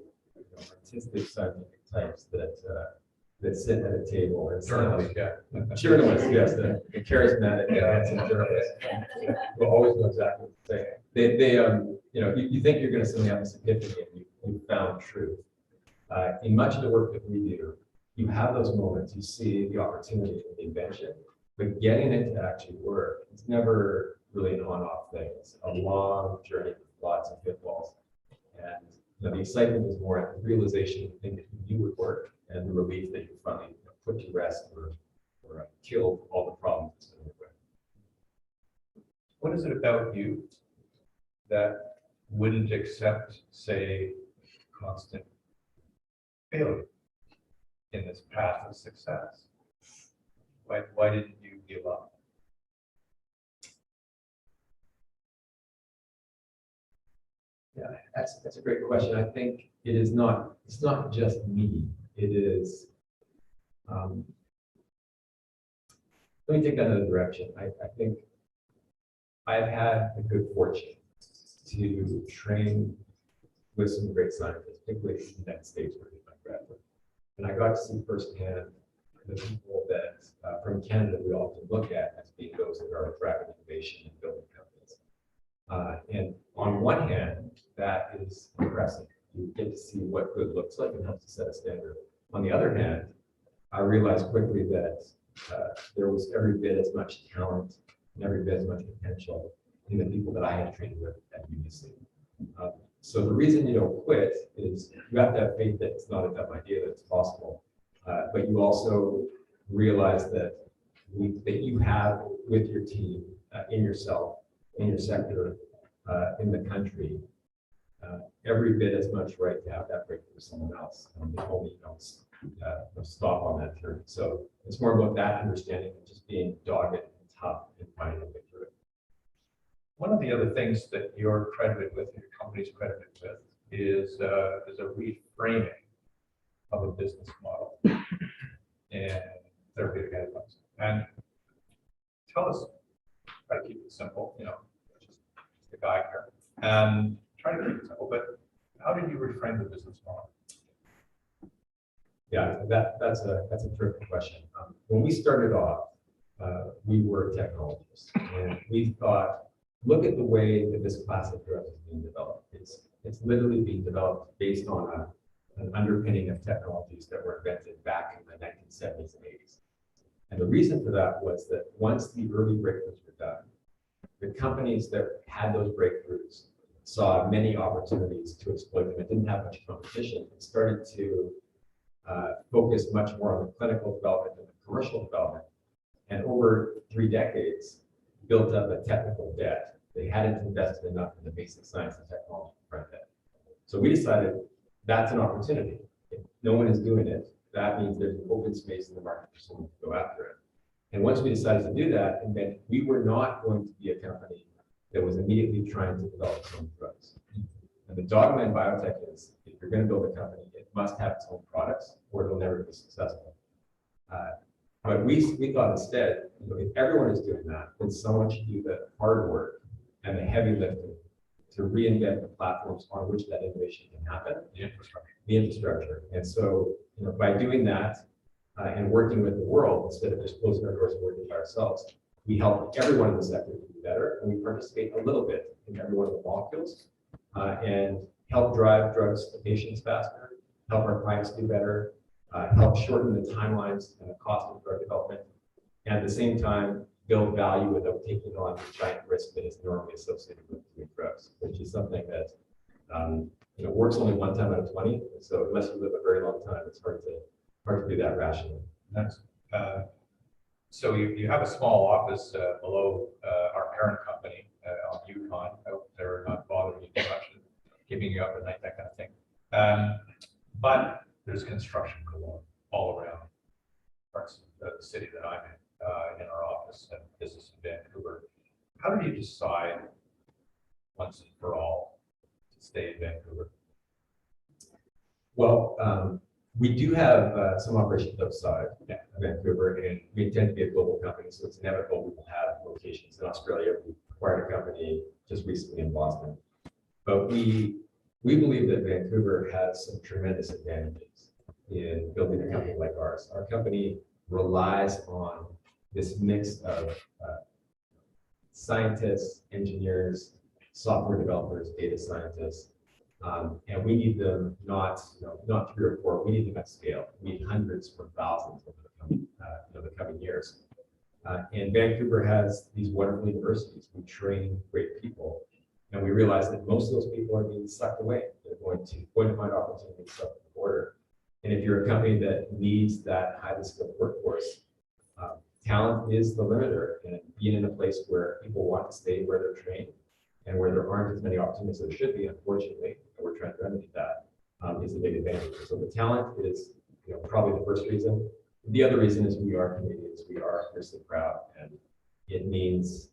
Speaker 9: artistic scientific types that sit at a table and
Speaker 1: Journalists, yeah.
Speaker 9: Journalists, yes, the charismatic, handsome journalists will always know exactly what to say. You think you're going to suddenly have this epiphany and you found truth. In much of the work that we do, you have those moments, you see the opportunity for the invention, but getting it to actually work, it's never really an on-off thing. It's a long journey with lots of pitfalls. And the excitement is more at the realization you think that you would work and the relief that you finally put to rest or killed all the problems.
Speaker 1: What is it about you that wouldn't accept, say, constant failure in this path of success? Why didn't you give up?
Speaker 9: Yeah, that's a great question. I think it's not just me. It is, let me take that another direction. I think I've had the good fortune to train with some great scientists, particularly in the United States where I did my graduate. And I got to see firsthand the people that from Canada we often look at as being those that are driving innovation and building companies. And on one hand, that is impressive. You get to see what good looks like and helps to set a standard. On the other hand, I realized quickly that there was every bit as much talent and every bit as much potential in the people that I had trained with at UBC. So the reason you don't quit is you have to have faith that it's not a dumb idea, that it's possible. But you also realize that you have with your team, in yourself, in your sector, in the country, every bit as much right to have that breakthrough with someone else. They only don't stop on that turn. So it's more about that understanding and just being dogged and tough and finding a way through it.
Speaker 1: One of the other things that you're credited with, your company's credited with, is a reframing of a business model and therapeutic advice. And tell us, try to keep it simple, just the guy here, and try to keep it simple, but how did you reframe the business model?
Speaker 9: Yeah, that's a terrific question. When we started off, we were technologists, and we thought, look at the way that this class of drugs is being developed. It's literally being developed based on an underpinning of technologies that were invented back in the 1970s and 80s. And the reason for that was that once the early breakthroughs were done, the companies that had those breakthroughs saw many opportunities to exploit them. It didn't have much competition. It started to focus much more on the clinical development and the commercial development. And over 3 decades, built up a technical debt. They hadn't invested enough in the basic science and technology front end. So we decided that's an opportunity. If no one is doing it, that means there's an open space in the market for someone to go after it. And once we decided to do that, it meant we were not going to be a company that was immediately trying to develop its own drugs. And the dogma in biotech is, if you're going to build a company, it must have its own products or it'll never be successful. But we thought instead, if everyone is doing that, then someone should do the hard work and the heavy lifting to reinvent the platforms on which that innovation can happen. The infrastructure. And so, by doing that and working with the world instead of just closing our doors and working by ourselves, we help everyone in the sector to do better, and we participate a little bit in every one of the molecules and help drive drugs to patients faster, help our clients do better, help shorten the timelines and the cost of drug development, and at the same time, build value without taking on the giant risk that is normally associated with doing drugs, which is something that works only one time out of 20. So unless you live a very long time, it's hard to do that rationally.
Speaker 1: Nice. So you have a small office below our parent company on Yukon. I hope they're not bothering you too much and keeping you up at night, that kind of thing. But there's construction going on all around parts of the city that I'm in our office and business in Vancouver. How did you decide once and for all to stay in Vancouver?
Speaker 9: Well, we do have some operations outside of Vancouver, and we intend to be a global company, so it's inevitable we will have locations in Australia. We acquired a company just recently in Boston. But we believe that Vancouver has some tremendous advantages in building a company like ours. Our company relies on this mix of scientists, engineers, software developers, data scientists, and we need them not 3 or 4. We need them at scale. We need hundreds or thousands over the coming years. And Vancouver has these wonderful universities. We train great people, and we realize that most of those people are being sucked away. They're going to find opportunities south of the border. And if you're a company that needs that highly skilled workforce, talent is the limiter. And being in a place where people want to stay where they're trained And where there aren't as many opportunities as there should be, unfortunately, and we're trying to remedy that, is a big advantage. So the talent is, probably the first reason. The other reason is we are Canadians, we are fiercely proud, and it means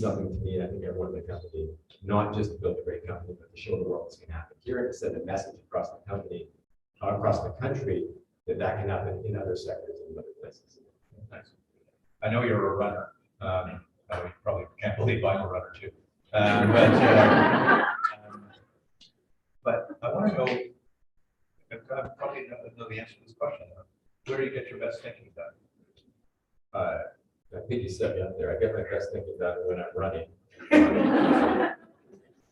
Speaker 9: something to me, and I think everyone in the company, not just to build a great company, but to show the world this can happen here and to send a message across the company, across the country, that can happen in other sectors and other places.
Speaker 1: Nice. I know you're a runner. You probably can't believe I'm a runner too. But I want to know, I probably know the answer to this question. Where do you get your best thinking done?
Speaker 9: I think you set me up there. I get my best thinking done when I'm running.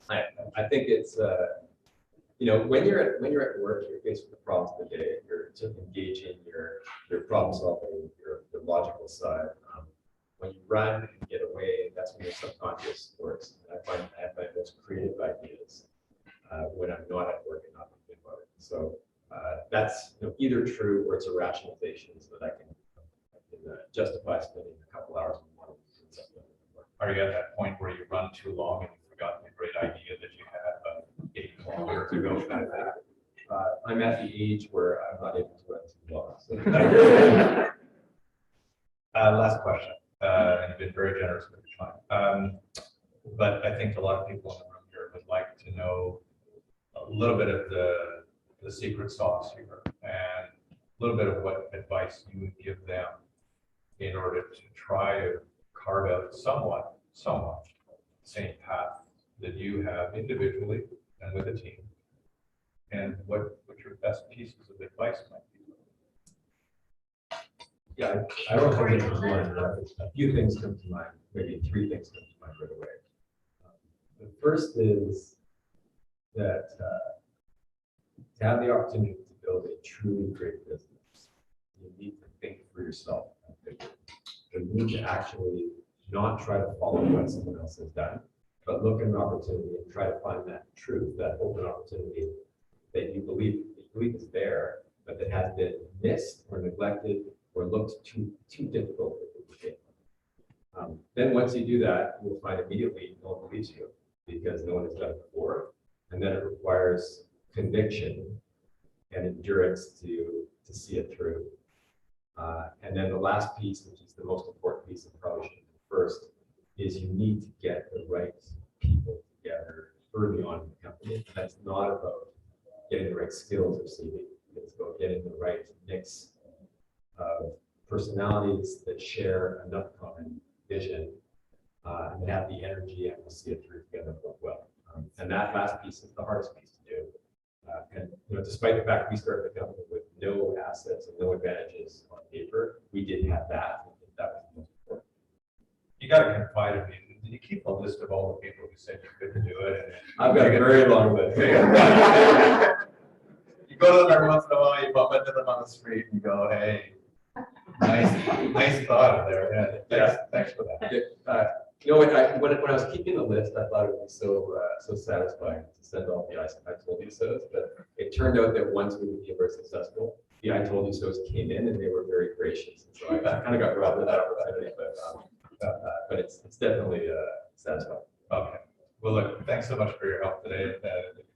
Speaker 9: I think it's when you're at work, you're faced with the problems of the day. You're just engaging your problem solving, your logical side. When you run and get away, that's when your subconscious works. And I find those creative ideas when I'm not at work and not thinking about it. So that's either true or it's a rationalization so that I can justify spending a couple hours in the morning.
Speaker 1: Are you at that point where you run too long and you've forgotten the great idea that you had 8 kilometers ago kind of thing?
Speaker 9: I'm at the age where I'm not able to run too long. So.
Speaker 1: Last question, and you've been very generous with your time. But I think a lot of people in the room here would like to know a little bit of the secret sauce here and a little bit of what advice you would give them in order to try to carve out somewhat the same path that you have individually and with a team, and what your best pieces of advice might be.
Speaker 9: Yeah, I don't think there's one, but a few things come to mind, maybe 3 things come to mind right away. The first is that to have the opportunity to build a truly great business, you need to think for yourself. You need to actually not try to follow what someone else has done, but look at an opportunity and try to find that truth, that open opportunity that you believe is there, but that has been missed or neglected or looked too difficult to get. Then once you do that, you'll find immediately no one believes you because no one has done it before, and then it requires conviction and endurance to see it through. And then the last piece, which is the most important piece, and probably should be the first, is you need to get the right people together early on in the company. That's not about getting the right skills or CV. It's about getting the right mix of personalities that share enough common vision and have the energy and will see it through together and work well. And that last piece is the hardest piece to do. And despite the fact we started the company with no assets and no advantages on paper, we did have that. I think that was the most important.
Speaker 1: You got to confide in me. Did you keep a list of all the people who said you couldn't do it?
Speaker 9: I've got a very long list.
Speaker 1: You go to them every once in a while, you bump into them on the street and you go, hey, nice thought of there. Yeah, thanks for that.
Speaker 9: When I was keeping the list, I thought it would be so satisfying to send all the I told you so's, but it turned out that once we became very successful, the I told you so's came in and they were very gracious. And so I kind of got robbed of that opportunity, but it's definitely satisfying.
Speaker 1: Okay. Well, look, thanks so much for your help today.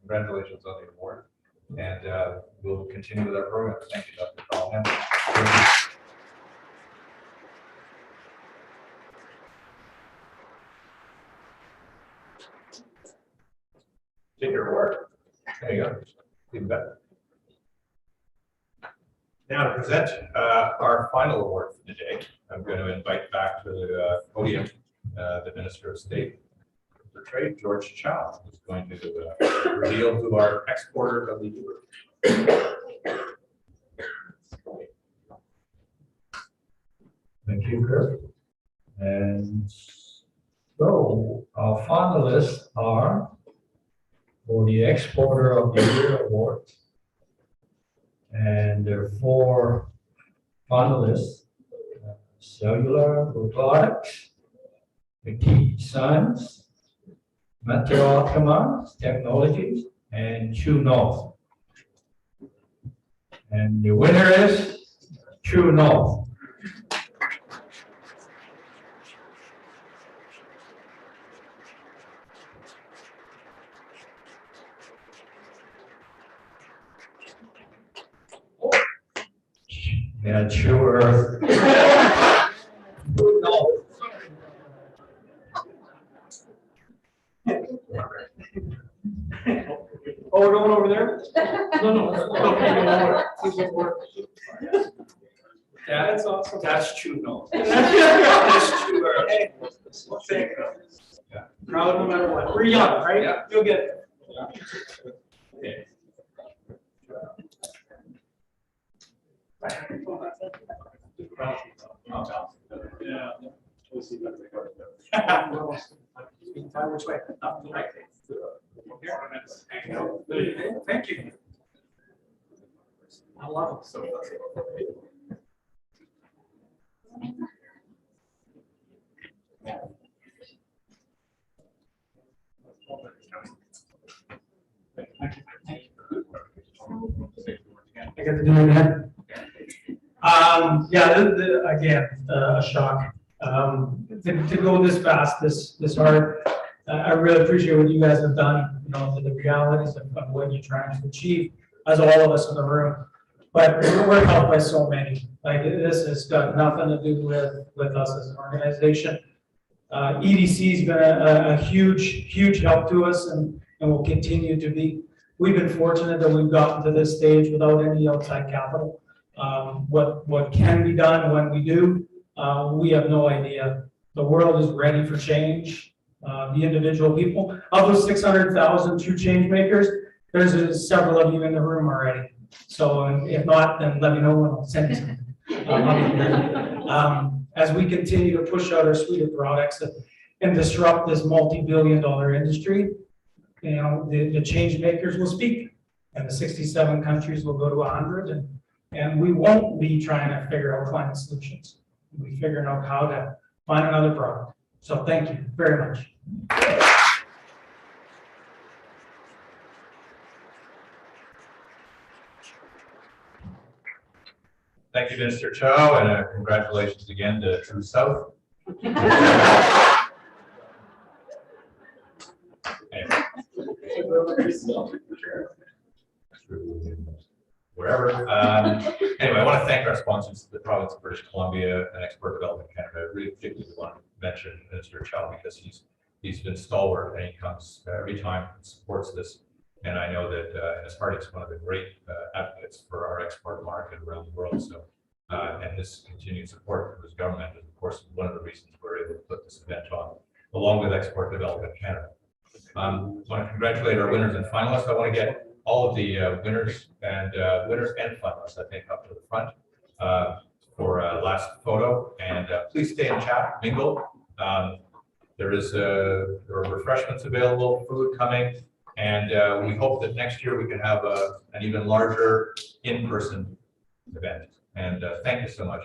Speaker 1: Congratulations on the award. And we'll continue with our program. Thank you, Dr. Callahan. Take your award. There you go. Even better. Now to present our final award for the day, I'm going to invite back to the podium the Minister of State for Trade, George Chow, who's going to reveal who our exporter of the year.
Speaker 6: Thank you, Kirk. And so our finalists are for the Exporter of the Year award. And there are 4 finalists: Cellular Robotics, McKee Science, Material Commands Technologies, and True North. And the winner is True North. Yeah, sure.
Speaker 5: Oh, we're going over there? No. That's awesome. That's true, no. That's true. Hey, thank you.
Speaker 1: Yeah.
Speaker 5: Proud no matter what. We're young, right?
Speaker 1: Yeah.
Speaker 5: You'll get it.
Speaker 1: Okay.
Speaker 5: Yeah. Which way? Up the right. Thank you. I love it. So. I got to do it again. Again, a shock. To go this fast, this hard. I really appreciate what you guys have done, you know, the realities of what you're trying to achieve, as all of us in the room. But we're helped by so many. Like, this has got nothing to do with us as an organization. EDC's been a huge help to us and will continue to be. We've been fortunate that we've gotten to this stage without any outside capital. What can be done when we do, we have no idea. The world is ready for change. The individual people, of those 600,000 true change makers, there's several of you in the room already. So if not, then let me know and I'll send you something. As we continue to push out our suite of products and disrupt this multi-billion-dollar industry, you know, the change makers will speak, and the 67 countries will go to 100, and we won't be trying to figure out climate solutions. We'll be figuring out how to find another product. So thank you very much.
Speaker 1: Thank you, Mr. Cho, and congratulations again to True South. Wherever. Anyway, I want to thank our sponsors, the province of British Columbia and Export Development Canada. I really particularly want to mention Minister Chow because he's been stalwart and he comes every time and supports this. And I know that in his heart, he's one of the great advocates for our export market around the world. So, and his continued support for his government is, of course, one of the reasons we're able to put this event on, along with Export Development Canada. I want to congratulate our winners and finalists. I want to get all of the winners and finalists, I think, up to the front for last photo. And please stay and chat, mingle. There are refreshments available, food coming, and we hope that next year we can have an even larger in-person event. And thank you so much.